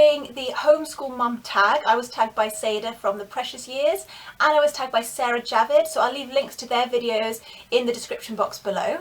doing the homeschool mum tag. I was tagged by Seda from The Precious Years, and I was tagged by Sarah Javid, so I'll leave links to their videos in the description box below.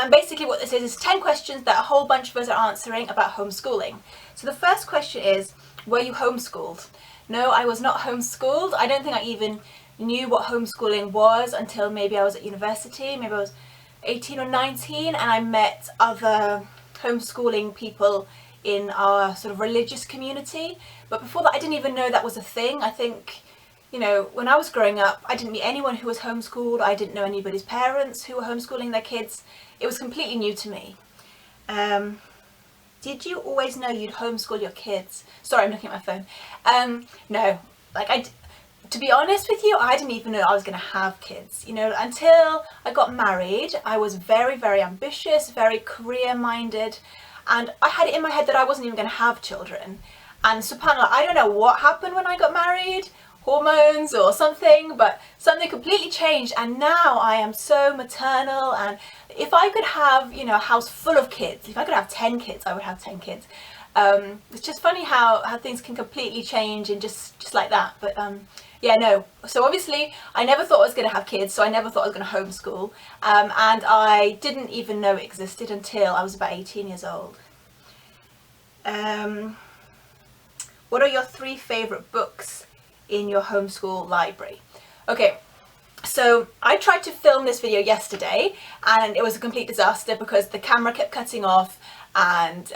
Basically what this is 10 questions that a whole bunch of us are answering about homeschooling. So the first question is, were you homeschooled? No, I was not homeschooled. I don't think I even knew what homeschooling was until maybe I was at university. Maybe I was 18 or 19, and I met other homeschooling people in our sort of religious community. But before that, I didn't even know that was a thing. I think, you know, when I was growing up, I didn't meet anyone who was homeschooled. I didn't know anybody's parents who were homeschooling their kids. It was completely new to me. Did you always know you'd homeschool your kids? Sorry, I'm looking at my phone. No, to be honest with you, I didn't even know I was going to have kids. You know, until I got married, I was very, very ambitious, very career-minded, and I had it in my head that I wasn't even going to have children. And subhanAllah, I don't know what happened when I got married, hormones or something, but something completely changed, and now I am so maternal. And if I could have, you know, a house full of kids, if I could have 10 kids, I would have 10 kids. It's just funny how things can completely change and just like that. But yeah, no. So obviously I never thought I was going to have kids, so I never thought I was going to homeschool. And I didn't even know it existed until I was about 18 years old. What are your 3 favourite books in your homeschool library? Okay, so I tried to film this video yesterday and it was a complete disaster because the camera kept cutting off and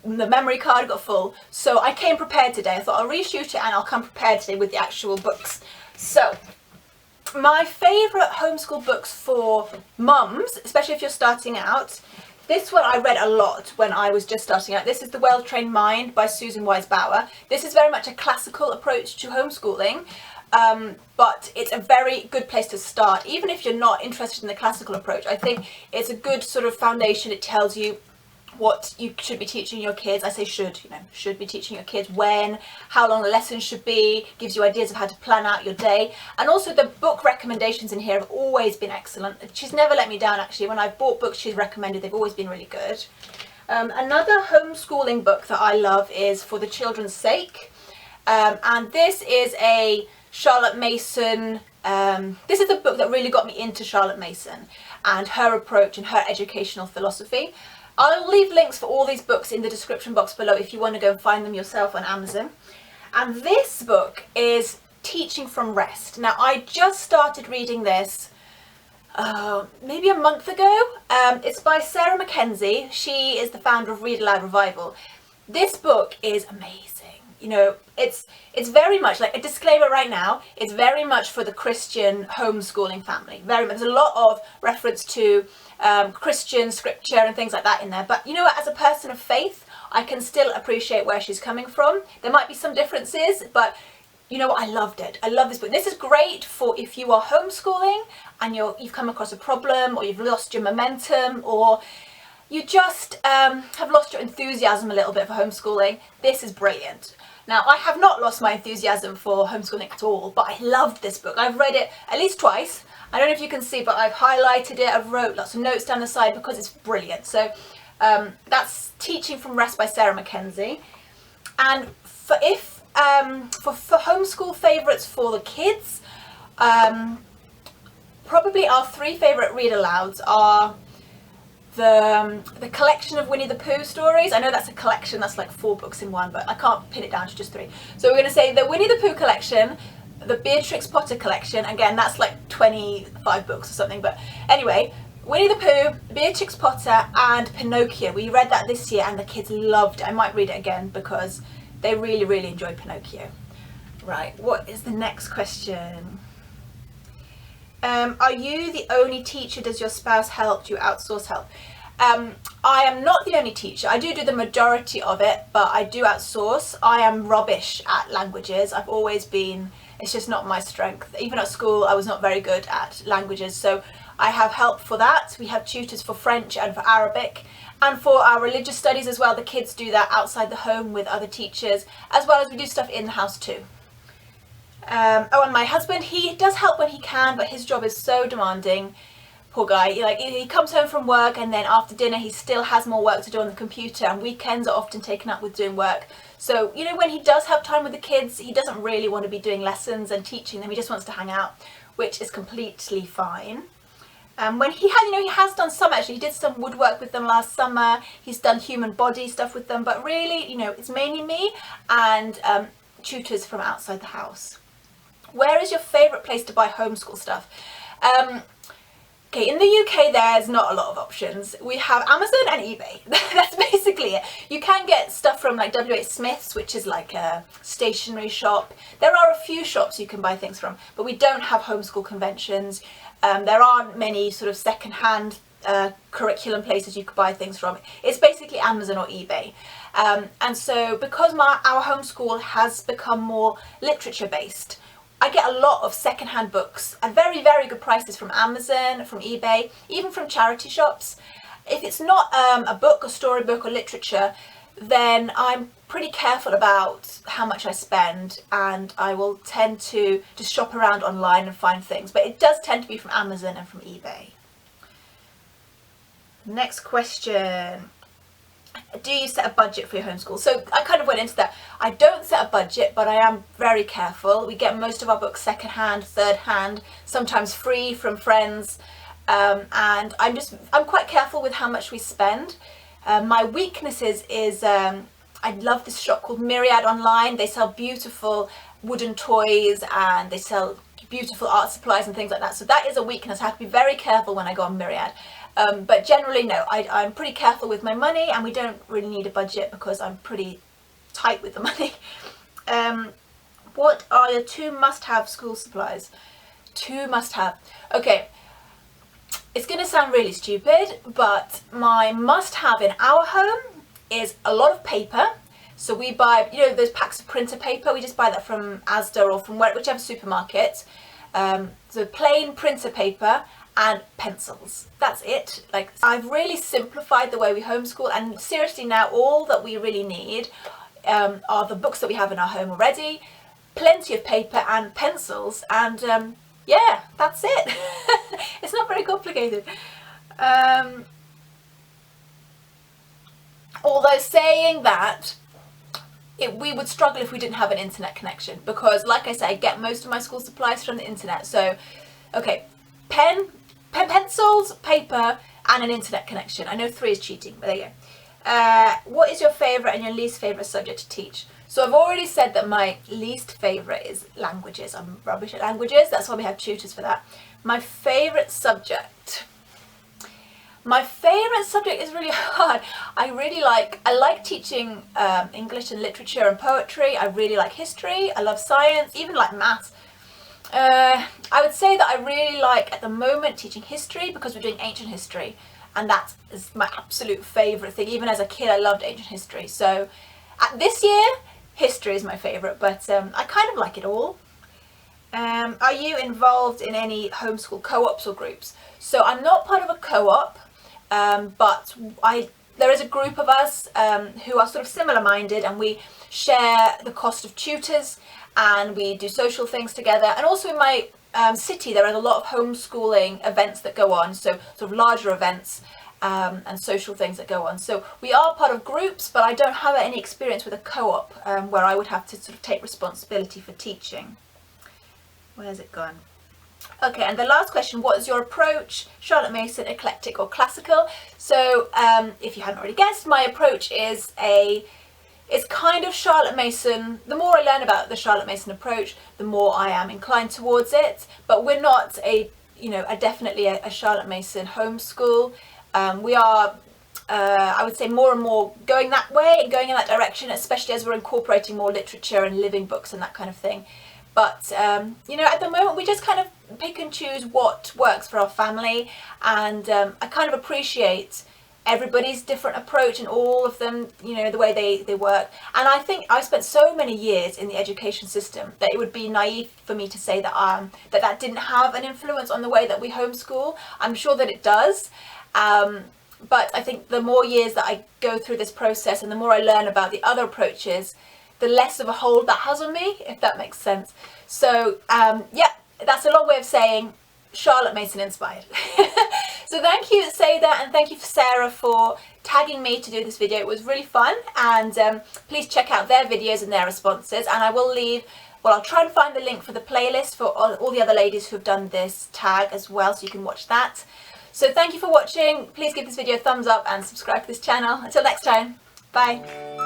the memory card got full. So I came prepared today. I thought I'll reshoot it and I'll come prepared today with the actual books. So my favourite homeschool books for mums, especially if you're starting out, this one I read a lot when I was just starting out. This is The Well-Trained Mind by Susan Wise Bauer. This is very much a classical approach to homeschooling, but it's a very good place to start. Even if you're not interested in the classical approach, I think it's a good sort of foundation. It tells you what you should be teaching your kids. I say should, you know, should be teaching your kids when, how long the lessons should be, gives you ideas of how to plan out your day. And also the book recommendations in here have always been excellent. She's never let me down actually. When I've bought books she's recommended, they've always been really good. Another homeschooling book that I love is For the Children's Sake. And this is a Charlotte Mason, this is the book that really got me into Charlotte Mason and her approach and her educational philosophy. I'll leave links for all these books in the description box below if you want to go and find them yourself on Amazon. And this book is Teaching from Rest. Now, I just started reading this maybe a month ago. It's by Sarah Mackenzie. She is the founder of Read Aloud Revival. This book is amazing. You know, it's very much, like a disclaimer right now, it's very much for the Christian homeschooling family. Very much. There's a lot of reference to Christian scripture and things like that in there. But you know what, as a person of faith, I can still appreciate where she's coming from. There might be some differences, but you know what, I loved it. I love this book. This is great for if you are homeschooling and you've come across a problem, or you've lost your momentum, or you just have lost your enthusiasm a little bit for homeschooling. This is brilliant. Now, I have not lost my enthusiasm for homeschooling at all, but I loved this book. I've read it at least twice. I don't know if you can see, but I've highlighted it. I've wrote lots of notes down the side because it's brilliant. So that's Teaching from Rest by Sarah Mackenzie. And for homeschool favourites for the kids, probably our 3 favourite read alouds are the collection of Winnie the Pooh stories. I know that's a collection, that's like 4 books in one, but I can't pin it down to just 3. So we're going to say the Winnie the Pooh collection, the Beatrix Potter collection. Again, that's like 25 books or something, but anyway, Winnie the Pooh, Beatrix Potter and Pinocchio. We read that this year and the kids loved it. I might read it again because they really, really enjoyed Pinocchio. Right, what is the next question? Are you the only teacher? Does your spouse help? Do you outsource help? I am not the only teacher. I do the majority of it, but I do outsource. I am rubbish at languages. I've always been, it's just not my strength. Even at school, I was not very good at languages. So I have help for that. We have tutors for French and for Arabic. And for our religious studies as well, the kids do that outside the home with other teachers, as well as we do stuff in the house too. And my husband, he does help when he can, but his job is so demanding. Poor guy. He comes home from work, and then after dinner he still has more work to do on the computer, and weekends are often taken up with doing work. So, when he does have time with the kids, he doesn't really want to be doing lessons and teaching them. He just wants to hang out, which is completely fine. When he has done some, actually. He did some woodwork with them last summer. He's done human body stuff with them, but really, it's mainly me and tutors from outside the house. Where is your favourite place to buy homeschool stuff? Okay, in the UK there's not a lot of options. We have Amazon and eBay. That's basically it. You can get stuff from like WH Smith's, which is like a stationery shop. There are a few shops you can buy things from, but we don't have homeschool conventions. There aren't many sort of second-hand curriculum places you could buy things from. It's basically Amazon or eBay. And so because our homeschool has become more literature-based, I get a lot of second-hand books at very, very good prices from Amazon, from eBay, even from charity shops. If it's not a book, a storybook or literature, then I'm pretty careful about how much I spend, and I will tend to just shop around online and find things. But it does tend to be from Amazon and from eBay. Next question. Do you set a budget for your homeschool? So I kind of went into that. I don't set a budget, but I am very careful. We get most of our books second-hand, third-hand, sometimes free from friends. And I'm quite careful with how much we spend. My weaknesses is I love this shop called Myriad online. They sell beautiful wooden toys and they sell beautiful art supplies and things like that. So that is a weakness. I have to be very careful when I go on Myriad. But generally, no, I'm pretty careful with my money, and we don't really need a budget because I'm pretty tight with the money. What are your 2 must-have school supplies? 2 must-have. Okay, it's going to sound really stupid, but my must-have in our home is a lot of paper. So we buy, those packs of printer paper. We just buy that from Asda or from whichever supermarket. So plain printer paper and pencils. That's it. Like, I've really simplified the way we homeschool, and seriously now all that we really need are the books that we have in our home already, plenty of paper and pencils, and yeah, that's it. It's not very complicated. Although saying that, we would struggle if we didn't have an internet connection, because like I said, I get most of my school supplies from the internet. So okay, pencils, paper and an internet connection. I know 3 is cheating, but there you go. What is your favourite and your least favourite subject to teach? So I've already said that my least favourite is languages. I'm rubbish at languages, that's why we have tutors for that. My favourite subject is really hard. I like teaching English and literature and poetry. I really like history. I love science, even like maths. I would say that I really like, at the moment, teaching history, because we're doing ancient history, and that is my absolute favourite thing. Even as a kid, I loved ancient history. So this year, history is my favourite, but I kind of like it all. Are you involved in any homeschool co-ops or groups? So I'm not part of a co-op, but there is a group of us who are sort of similar-minded, and we share the cost of tutors, and we do social things together. And also in my city there are a lot of homeschooling events that go on, so sort of larger events and social things that go on. So we are part of groups, but I don't have any experience with a co-op where I would have to sort of take responsibility for teaching. Where's it gone? Okay, and the last question, what is your approach? Charlotte Mason, eclectic or classical? So if you hadn't already guessed, my approach is it's kind of Charlotte Mason. The more I learn about the Charlotte Mason approach, the more I am inclined towards it. But we're not definitely a Charlotte Mason homeschool. We are, I would say, more and more going that way and going in that direction, especially as we're incorporating more literature and living books and that kind of thing. But, at the moment we just kind of pick and choose what works for our family, and I kind of appreciate everybody's different approach and all of them, the way they work. And I think I've spent so many years in the education system that it would be naive for me to say that that didn't have an influence on the way that we homeschool. I'm sure that it does. But I think the more years that I go through this process and the more I learn about the other approaches, the less of a hold that has on me, if that makes sense. So yeah, that's a long way of saying Charlotte Mason inspired. So thank you, Seda, and thank you for Sarah for tagging me to do this video. It was really fun, and please check out their videos and their responses, and I will leave, well, I'll try and find the link for the playlist for all the other ladies who have done this tag as well, so you can watch that. So thank you for watching. Please give this video a thumbs up and subscribe to this channel. Until next time, bye.